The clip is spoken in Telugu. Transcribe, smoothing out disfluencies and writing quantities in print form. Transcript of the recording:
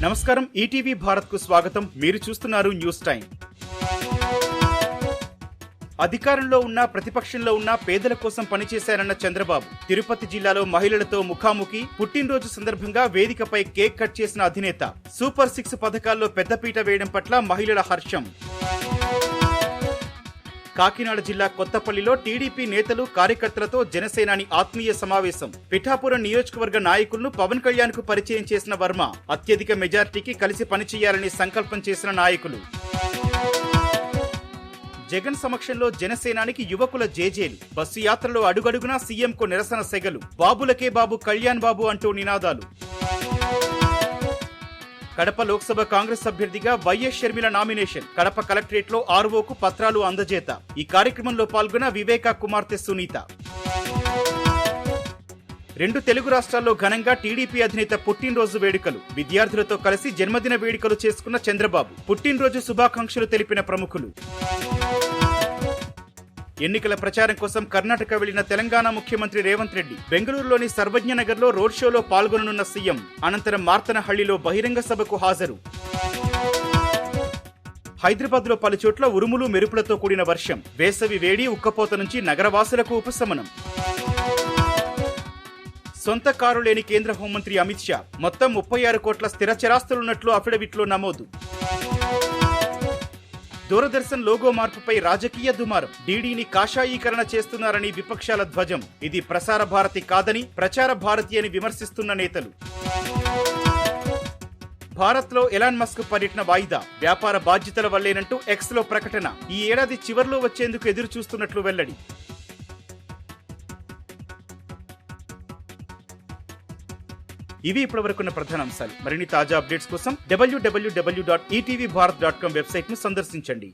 నమస్కారం, ఈటీవీ భారత్ కు స్వాగతం. మీరు చూస్తున్నారు న్యూస్ టైం. అధికారంలో ఉన్న ప్రతిపక్షంలో ఉన్న పేదల కోసం పనిచేశారన్న చంద్రబాబు తిరుపతి జిల్లాలో మహిళలతో ముఖాముఖి. పుట్టినరోజు సందర్భంగా వేదికపై కేక్ కట్ చేసిన అధినేత. సూపర్ 6 పథకాల్లో పెద్దపీట వేయడం పట్ల మహిళల హర్షం. కాకినాడ జిల్లా కొత్తపల్లిలో టీడీపీ నేతలు కార్యకర్తలతో జనసేనాని ఆత్మీయ సమావేశం. పిఠాపురం నియోజకవర్గ నాయకులను పవన్ కళ్యాణ్ కు పరిచయం చేసిన వర్మ అత్యధిక మెజార్టీకి కలిసి పనిచేయాలని సంకల్పం చేసిన నాయకులు. జగన్ సమక్షంలో జనసేనానికి యువకుల జేజేలు. బస్సు యాత్రలో అడుగడుగునా సీఎంకు నిరసన సెగలు. బాబులకే బాబు, కళ్యాణ్ బాబు అంటూ నినాదాలు. కడప లోక్సభ కాంగ్రెస్ అభ్యర్థిగా YS Sharmila nomination. Kadapa collectorate లో ఆర్ఓకు పత్రాలు అందజేత. ఈ కార్యక్రమంలో పాల్గొన్న వివేకా కుమార్తె సునీత. 2 తెలుగు రాష్ట్రాల్లో ఘనంగా టీడీపీ అధినేత పుట్టినరోజు వేడుకలు. విద్యార్థులతో కలిసి జన్మదిన వేడుకలు చేసుకున్న చంద్రబాబు. పుట్టినరోజు శుభాకాంక్షలు తెలిపిన ప్రముఖులు. ఎన్నికల ప్రచారం కోసం కర్ణాటక వెళ్లిన తెలంగాణ ముఖ్యమంత్రి రేవంత్ రెడ్డి బెంగళూరులోని సర్వజ్ఞనగర్ లో రోడ్ షోలో పాల్గొననున్న సీఎం. అనంతరం మార్తనహళ్లిలో బహిరంగ సభకు హాజరు. హైదరాబాద్ లో పలుచోట్ల ఉరుములు మెరుపులతో కూడిన వర్షం. వేసవి వేడి ఉక్కపోత నుంచి నగరవాసులకు ఉపశమనం. సొంత కారు లేని కేంద్ర హోంమంత్రి అమిత్ షా. మొత్తం 36 కోట్ల స్థిర చరాస్తులున్నట్లు అఫిడవిట్లో నమోదు. దూరదర్శన్ లోగో మార్పుపై రాజకీయ దుమారం. డీడీని కాషాయీకరణ చేస్తున్నారని విపక్షాల ధ్వజం. ఇది ప్రసార భారతి కాదని ప్రచార భారతి అని విమర్శిస్తున్న నేతలు. భారత్ లో ఎలాన్ మస్క్ పర్యటన వాయిదా. వ్యాపార బాధ్యతల వల్లేనంటూ ఎక్స్ లో ప్రకటన. ఈ ఏడాది చివర్లో వచ్చేందుకు ఎదురు చూస్తున్నట్లు వెల్లడి. ఇవి ఇప్పటివరకున్న ప్రధాన అంశాలు. మరిన్ని తాజా అప్డేట్స్ కోసం www.etvbharat.com వెబ్సైట్ ను సందర్శించండి.